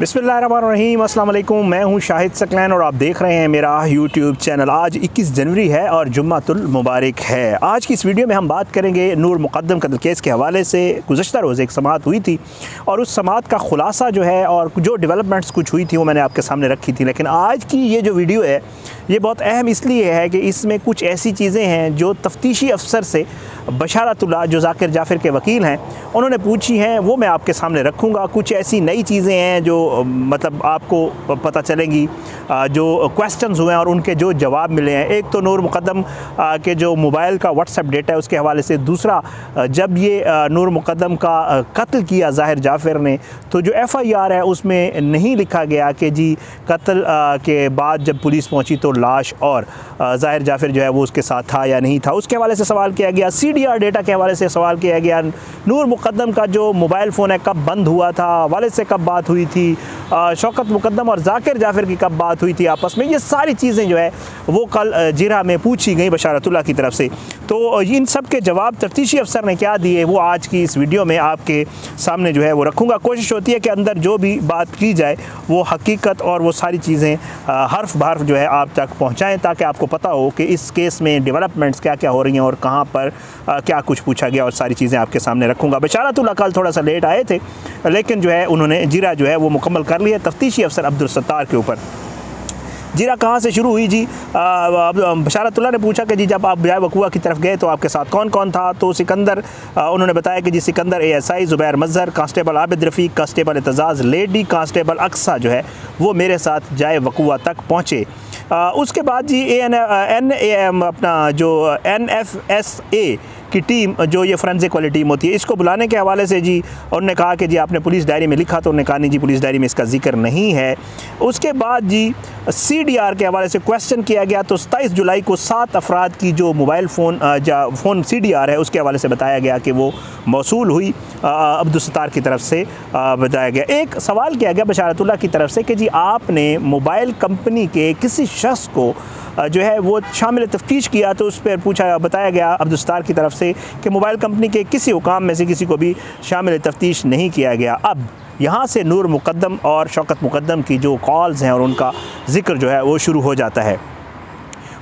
बिस्मिल्लाहिर्रहमानिर्रहीम, अस्सलाम वालेकुम। मैं हूं शाहिद सकलैन और आप देख रहे हैं मेरा यूट्यूब चैनल। आज 21 जनवरी है और जुम्मतुल मुबारक है। आज की इस वीडियो में हम बात करेंगे नूर मुक़द्दम कत्ल केस के हवाले से। गुज़श्ता रोज़ एक समाअत हुई थी और उस समाअत का ख़ुलासा जो है और जो डेवलपमेंट्स कुछ हुई थी वो मैंने आपके सामने रखी थी। लेकिन आज की ये जो वीडियो है ये बहुत अहम इसलिए है कि इसमें कुछ ऐसी चीज़ें हैं जो तफ्तीशी अफसर से बशारतुल्लाह जो ज़ाकिर जाफ़िर के वकील हैं उन्होंने पूछी हैं, वो मैं आपके सामने रखूँगा। कुछ ऐसी नई चीज़ें हैं जो मतलब आपको पता चलेंगी, जो क्वेश्चंस हुए हैं और उनके जो जवाब मिले हैं। एक तो नूर मुक़द्दम के जो मोबाइल का व्हाट्सएप डेटा है उसके हवाले से। दूसरा, जब ये नूर मुक़द्दम का कत्ल किया ज़ाहिर जाफ़िर ने तो जो FIR है उसमें नहीं लिखा गया कि जी कत्ल के बाद जब पुलिस पहुंची तो लाश और ज़ाहिर जाफ़िर जो है वो उसके साथ था या नहीं था। उसके हवाले से सवाल किया गया। CDR डेटा के हवाले से सवाल किया गया। नूर मुक़द्दम का जो मोबाइल फ़ोन है कब बंद हुआ था, वालिद से कब बात हुई थी, शौकत मुक़द्दम और ज़ाकिर जाफ़िर की कब बात हुई थी आपस में। ये सारी चीज़ें जो है वो कल जिरा में पूछी गई बशारतुल्लाह की तरफ से। तो इन सब के जवाब तफ्तीशी अफसर ने क्या दिए वो आज की इस वीडियो में आपके सामने जो है वो रखूँगा। कोशिश होती है कि अंदर जो भी बात की जाए वो हकीकत और वो सारी चीज़ें हर्फ बहर्फ जो है आप तक पहुँचाएँ, ताकि आपको पता हो कि इस केस में डेवलपमेंट्स क्या क्या हो रही हैं और कहाँ पर क्या कुछ पूछा गया और सारी चीज़ें आपके सामने रखूँगा। बशारतुल्लाह कल थोड़ा सा लेट आए थे लेकिन जो है उन्होंने जिरा जो है वो मुकम्मल कर लिया तफ्तीशी अफसर अब्दुल सत्तार के ऊपर। जिरा कहाँ से शुरू हुई जी? बशारतुल्लाह ने पूछा कि जी जब आप बजाय वकुआ की तरफ गए तो आपके साथ कौन कौन था? तो सिकंदर, उन्होंने बताया कि जी Sikandar ASI, Zubair Mazhar, constable Abid Rafiq, constable Aitzaz, lady constable Aqsa जो है वो मेरे साथ जाए वकुआ तक पहुँचे। उसके बाद जी अपना जो NFSA की टीम, जो ये फोरेंसिक वाली टीम होती है, इसको बुलाने के हवाले से जी उन्होंने कहा कि जी आपने पुलिस डायरी में लिखा, तो उन्होंने कहा नहीं जी पुलिस डायरी में इसका जिक्र नहीं है। उसके बाद जी CDR के हवाले से क्वेश्चन किया गया तो 27 जुलाई को 7 अफराद की जो मोबाइल फ़ोन CDR है उसके हवाले से बताया गया कि वो मौसूल हुई अब्दुल सत्तार की तरफ से बताया गया। एक सवाल किया गया बशारतुल्लाह की तरफ से कि जी आपने मोबाइल कंपनी के किसी शख्स को जो है वो शामिल तफ्तीश किया, तो उस पर बताया गया अब्दुल सत्तार की तरफ से कि मोबाइल कंपनी के किसी हुकाम में से किसी को भी शामिल तफ्तीश नहीं किया गया। अब यहाँ से नूर मुक़द्दम और शौकत मुक़द्दम की जो कॉल्स हैं और उनका ज़िक्र जो है वो शुरू हो जाता है।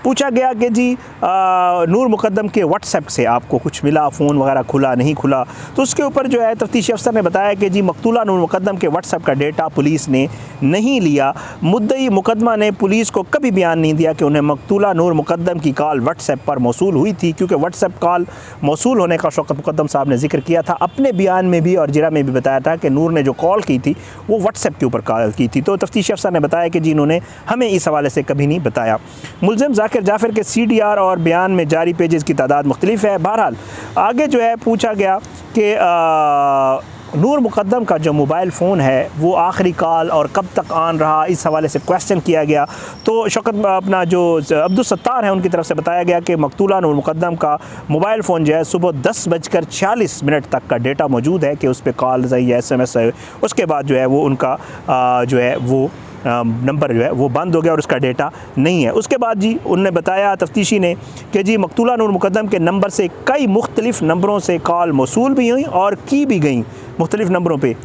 पूछा गया कि जी नूर मुक़द्दम के व्हाट्सएप से आपको कुछ मिला, फ़ोन वगैरह खुला नहीं खुला? तो उसके ऊपर जो है तफ्तीशी अफसर ने बताया कि जी मकतूला नूर मुक़द्दम के व्हाट्सएप का डेटा पुलिस ने नहीं लिया। मुद्दई मुकदमा ने पुलिस को कभी बयान नहीं दिया कि उन्हें मकतूला नूर मुक़द्दम की कॉल व्हाट्सएप पर मौसूल हुई थी, क्योंकि व्हाट्सएप कॉल मौसूल होने का शौकत मुक़द्दम साहब ने जिक्र किया था अपने बयान में भी और जिरा में भी बताया था कि नूर ने जो कॉल की थी वो व्हाट्सएप के ऊपर कॉल की थी। तो तफ्तीशी अफसर ने बताया कि जी इन्होंने हमें इस हवाले से कभी नहीं बताया। मुलज़िम ज़ाकिर जाफ़िर के CDR और बयान में जारी पेजेस की तादाद मुख्तलिफ है। बहरहाल आगे जो है पूछा गया कि नूर मुक़द्दम का जो मोबाइल फ़ोन है वो आखिरी कॉल और कब तक ऑन रहा, इस हवाले से क्वेश्चन किया गया। तो शौकत अपना जो अब्दुल सत्तार है उनकी तरफ से बताया गया कि मकतूला नूर मुक़द्दम का मोबाइल फ़ोन जो है सुबह 10:46 तक का डेटा मौजूद है कि उस पर कॉल या SMS है। उसके बाद जो है वो उनका जो है वो नंबर जो है वो बंद हो गया और उसका डेटा नहीं है। उसके बाद जी उन्होंने बताया तफ्तीशी ने कि जी मकतूला नूर मुक़द्दम के नंबर से कई मुख्तलिफ़ नंबरों से कॉल मौसूल भी हुई और की भी गई मुख्तलिफ़ नंबरों पे।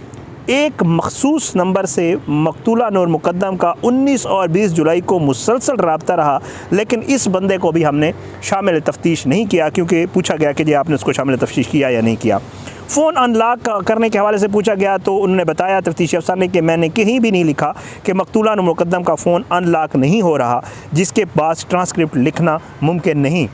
एक मखसूस नंबर से मकतूला नूर मुक़द्दम का 19 और 20 जुलाई को मुसलसल रब्ता रहा, लेकिन इस बंदे को भी हमने शामिल तफ्तीश नहीं किया, क्योंकि पूछा गया कि जी आपने उसको शामिल तफ्तीश किया या नहीं किया। फ़ोन अनलॉक करने के हवाले से पूछा गया तो उन्होंने बताया तफ्तीशी अफसर ने कि मैंने कहीं भी नहीं लिखा कि मकतूला नूर मुक़द्दम का फ़ोन अनलॉक नहीं हो रहा, जिसके पास ट्रांसक्रिप्ट लिखना मुमकिन नहीं।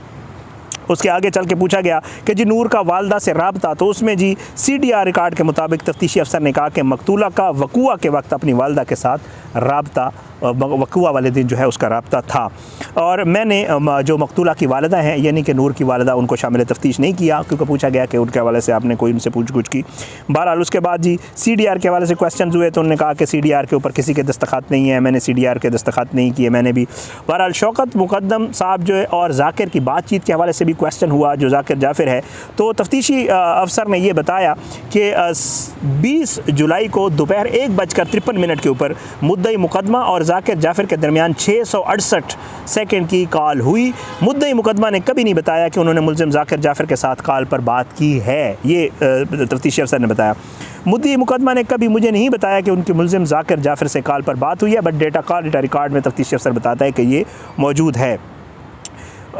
उसके आगे चल के पूछा गया कि जी नूर का वालदा से रब्ता, तो उसमें जी CDR रिकॉर्ड के मुताबिक तफ्तीशी अफसर ने कहा कि मकतूला का वकुआ के वक्त अपनी वालदा के साथ रब्ता वक़ुआ वाले दिन जो है उसका रब्ता था। और मैंने जो मकतूला की वालिदा हैं यानी कि नूर की वालिदा, उनको शामिल तफ्तीश नहीं किया क्योंकि पूछा गया कि उनके हवाले से आपने कोई उनसे पूछ की। बहरहाल उसके बाद जी CDR के हवाले से क्वेश्चन हुए तो उन्होंने कहा कि CDR के ऊपर किसी के दस्तखत नहीं है, मैंने CDR के दस्तखत नहीं किए, मैंने भी। बहरहाल शौकत मुकद्दम साहब जो है और जाकिर की बातचीत के हवाले से भी क्वेश्चन हुआ, जो जाकिर जाफिर है। तो तफ्तीशी अफसर ने ये बताया कि 20 जुलाई को दोपहर 1:53 के ऊपर मुद्दई मुकदमा और जाकिर जाफिर के दरमियान 668 सेकंड की कॉल हुई। मुद्दई मुकदमा ने कभी नहीं बताया कि उन्होंने मुलजिम जाकिर जाफिर के साथ कॉल पर बात की है, ये तफ्तीशी अफसर ने बताया। मुद्दई मुकदमा ने कभी मुझे नहीं बताया कि उनके मुलजिम जाकिर जाफिर से कॉल पर बात हुई है, बट डेटा रिकॉर्ड में तफ्तीशी अफसर बताता है कि ये मौजूद है।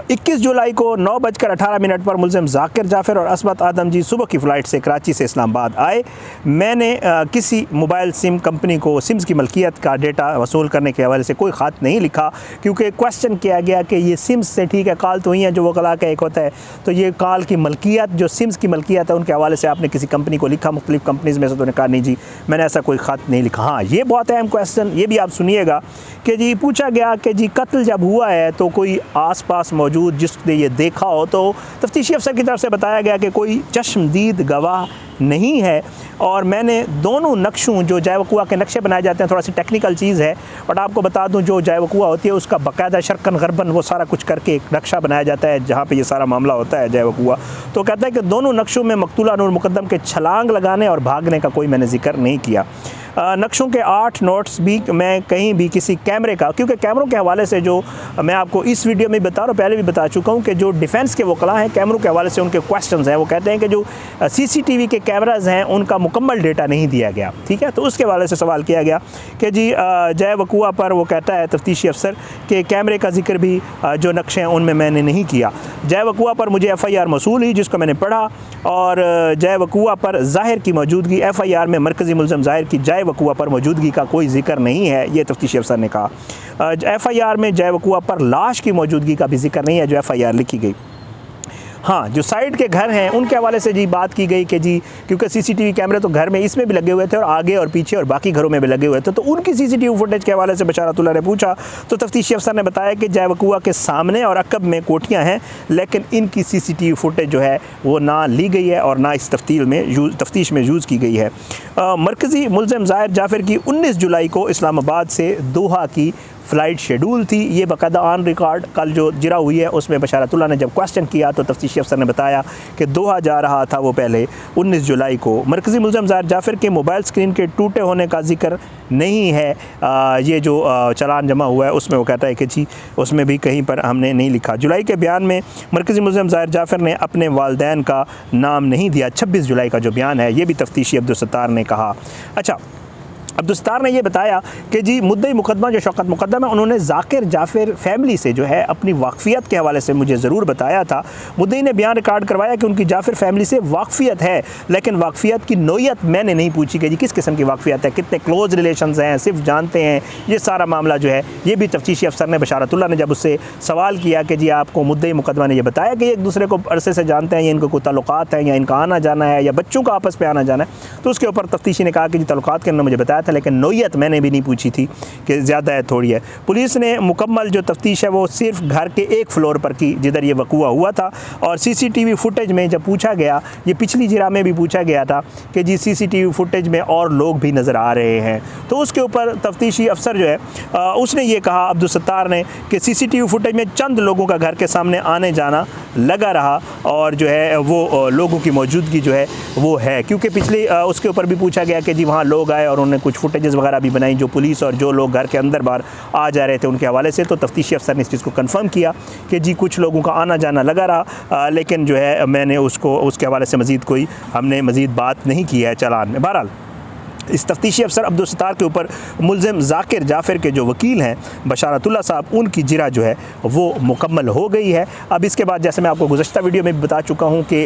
21 जुलाई को 9:18 पर मुलजिम जाकिर जाफिर और असमत आदम जी सुबह की फ़्लाइट से कराची से इस्लामाबाद आए। मैंने किसी मोबाइल सिम कंपनी को सिम्स की मलकियत का डेटा वसूल करने के हवाले से कोई ख़त नहीं लिखा क्योंकि क्वेश्चन किया गया कि ये सिम्स से ठीक है, कॉल तो ही है जो वो कला का एक होता है, तो ये कॉल की मलकियत जो सिम्स की मलकियत है उनके हवाले से आपने किसी कंपनी को लिखा मुख्तलिफ़ कंपनीज़ में से? तो उन्होंने कहा नहीं जी मैंने ऐसा कोई ख़त नहीं लिखा। हाँ, ये बहुत अहम क्वेश्चन, ये भी आप सुनिएगा कि जी पूछा गया कि जी कत्ल जब हुआ है तो कोई आस पास मौजूद जिसने ये देखा हो? तो तफ्तीशी अफसर की तरफ से बताया गया कि कोई चश्मदीद गवाह नहीं है। और मैंने दोनों नक्शों जो जाए वक़ुआ के नक्शे बनाए जाते हैं, थोड़ा सी टेक्निकल चीज़ है बट आपको बता दूं, जो जाए वक़ुआ होती है उसका बाकायदा शर्कन गरबन वो सारा कुछ करके एक नक्शा बनाया जाता है जहाँ पे ये सारा मामला होता है जाए वक़ुआ। तो कहता है कि दोनों नक्शों में मकतूला नूर मुकद्दम के छलांग लगाने और भागने का कोई मैंने जिक्र नहीं किया। नक्शों के 8 नोट्स भी मैं कहीं भी किसी कैमरे का, क्योंकि कैमरों के हवाले से जो मैं आपको इस वीडियो में बता रहा हूँ, पहले भी बता चुका हूँ कि जो डिफेंस के वकला हैं कैमरों के हवाले से उनके क्वेश्चंस हैं, वो कहते हैं कि जो CCTV के कैमराज हैं उनका मुकम्मल डेटा नहीं दिया गया। ठीक है, तो उसके हवाले से सवाल किया गया कि जी जाए वक़ुआ पर वो कहता है तफ्तीशी अफसर कि कैमरे का जिक्र भी जो नक्शे हैं उनमें मैंने नहीं किया। जाए वक़ुआ पर मुझे FIR मसूल हुई जिसको मैंने पढ़ा, और जाए वक़ुआ पर ज़ाहिर की मौजूदगी FIR में मरकज़ी मुलज़म ज़ाहिर की जाए वक़ुआ पर मौजूदगी का कोई जिक्र नहीं है, ये तफ्तीशी अफसर ने कहा। FIR में जाए वक़ुआ पर लाश की मौजूदगी का भी जिक्र नहीं है जो FIR लिखी गई। हाँ, जो साइड के घर हैं उनके हवाले से जी बात की गई कि जी क्योंकि CCTV कैमरे तो घर में इसमें भी लगे हुए थे और आगे और पीछे और बाकी घरों में भी लगे हुए थे, तो उनकी CCTV फुटेज के हवाले से बशारतुल्लाह ने पूछा तो तफ्तीशी अफसर ने बताया कि जाए वक़ुआ के सामने और अकब में कोठियाँ हैं, लेकिन इनकी CCTV फुटेज जो है वो ना ली गई है और ना इस तफ्तीश में यूज़ की गई है। मरकज़ी मुलज़िम ज़ाहिर जाफिर की 19 जुलाई को इस्लामाबाद से दोहा की फ़्लाइट शेड्यूल थी, ये बाकायदा ऑन रिकॉर्ड कल जो जिरा हुई है उसमें बशारतुल्लाह ने जब क्वेश्चन किया तो तफ्तीशी अफसर ने बताया कि दोहा जा रहा था वो पहले 19 जुलाई को। मरकज़ी मुलज़िम ज़ाहिर जाफिर के मोबाइल स्क्रीन के टूटे होने का जिक्र नहीं है, ये जो चालान जमा हुआ है उसमें वो कहता है कि जी उसमें भी कहीं पर हमने नहीं लिखा। जुलाई के बयान में मरकज़ी मुलज़िम ज़ाहिर जाफिर ने अपने वालिदैन का नाम नहीं दिया। 26 जुलाई का जो बयान है ये भी तफ्तीशी अब्दुल-सत्तार ने कहा। अच्छा, अब्दुल-सत्तार ने ये बताया कि जी मुद्दई मुकदमा जो शौकत मुकद्दम है उन्होंने जाकिर जाफिर फैमिली से जो है अपनी वाकफ़ियत के हवाले से मुझे ज़रूर बताया था। मुद्दई ने बयान रिकॉर्ड करवाया कि उनकी जाफिर फैमिली से वाकफ़ियत है, लेकिन वाकफ़ियत की नोयत मैंने नहीं पूछी कि जी किस किस्म की वाकफ़ियत है, कितने क्लोज़ रिलेशंस हैं, सिर्फ जानते हैं, ये सारा मामला जो है ये भी तफ्तीशी अफसर ने बशारतुल्लाह ने जब उससे सवाल किया कि जी आपको मुद्दई मुकद्दमा ने यह बताया कि एक दूसरे को अरसे से जानते हैं या इनको कोई ताल्लुकात हैं या इनका आना जाना है या बच्चों का आपस में आना जाना है, तो उसके ऊपर तफ्तीशी ने कहा कि जी ताल्लुकात के अंदर मुझे बताया था लेकिन नोयत मैंने भी नहीं पूछी थी कि ज़्यादा है थोड़ी है। पुलिस ने मुकम्मल जो तफ्तीश है वो सिर्फ घर के एक फ्लोर पर की जिधर ये वक़ुआ हुआ था, और CCTV फुटेज में जब पूछा गया, ये पिछली जिरा में भी पूछा गया था कि जी CCTV फुटेज में और लोग भी नज़र आ रहे हैं, तो उसके ऊपर तफ्तीशी अफसर जो है उसने ये कहा अब्दुल-सत्तार ने कि CCTV फुटेज में चंद लोगों का घर के सामने आने जाना लगा रहा और जो है वो लोगों की मौजूदगी जो है वो है, क्योंकि पिछले उसके ऊपर भी पूछा गया कि जी वहाँ लोग आए और उन्होंने कुछ फुटेजेस वगैरह भी बनाई जो पुलिस और जो लोग घर के अंदर बाहर आ जा रहे थे उनके हवाले से। तो तफ्तीशी अफसर ने इस चीज़ को कंफर्म किया कि जी कुछ लोगों का आना जाना लगा रहा, लेकिन जो है मैंने उसके हवाले से हमने मज़ीद बात नहीं की है चालान में। बहरहाल इस तफ्तीशी अफसर अब्दुल-सत्तार के ऊपर मुलज़िम जाकिर जाफिर के जो वकील हैं बशारतुल्लाह साहब, उनकी जिरा जो है वो मुकम्मल हो गई है। अब इसके बाद जैसे मैं आपको गुज़श्ता वीडियो में भी बता चुका हूँ कि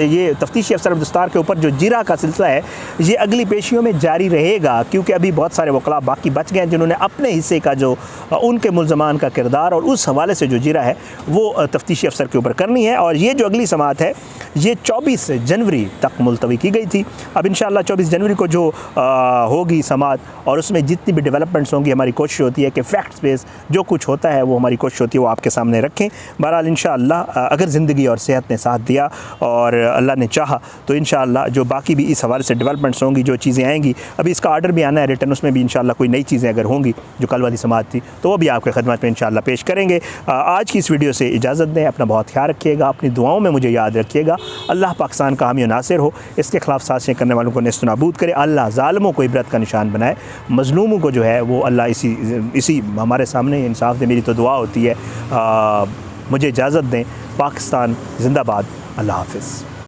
ये तफ्तीशी अफसर अब्दुल-सत्तार के ऊपर जो जिरा का सिलसिला है ये अगली पेशियों में जारी रहेगा, क्योंकि अभी बहुत सारे वकला बाकी बच गए हैं जिन्होंने अपने हिस्से का जो उनके मुलज़मान का किरदार और उस हवाले से जो जिरा है वो तफ्तीशी अफसर के ऊपर करनी है। और ये जो अगली समाअत है ये 24 जनवरी तक मुलतवी की गई थी। अब इंशाअल्लाह 24 जनवरी को जो होगी समात, और उसमें जितनी भी डेवलपमेंट्स होंगी हमारी कोशिश होती है कि फैक्ट्स बेस जो कुछ होता है वो हमारी कोशिश होती है वो आपके सामने रखें। बहरहाल इंशाअल्लाह अगर ज़िंदगी और सेहत ने साथ दिया और अल्लाह ने चाहा तो इंशाअल्लाह जो बाकी भी इस हवाले से डेवलपमेंट्स होंगी, जो चीज़ें आएंगी, अभी इसका आर्डर भी आना है रिटर्न, उसमें भी इंशाअल्लाह कोई नई चीज़ें अगर होंगी जो कल वाली समात थी तो वो भी आपके खिदमत में इंशाअल्लाह पेश करेंगे। आज की इस वीडियो से इजाज़त दें, अपना बहुत ख्याल रखिएगा, अपनी दुआओं में मुझे याद रखिएगा। अल्लाह पाकिस्तान का हामी नासिर हो, इसके खिलाफ साजिशें करने वालों को नेस्त नाबूद करे। अल्लाह ज़ालिमों को इबरत का निशान बनाए, मज़लूमों को जो है वो अल्लाह इसी हमारे सामने इंसाफ दे, मेरी तो दुआ होती है। मुझे इजाज़त दें। पाकिस्तान ज़िंदाबाद। अल्लाह हाफ़िज़।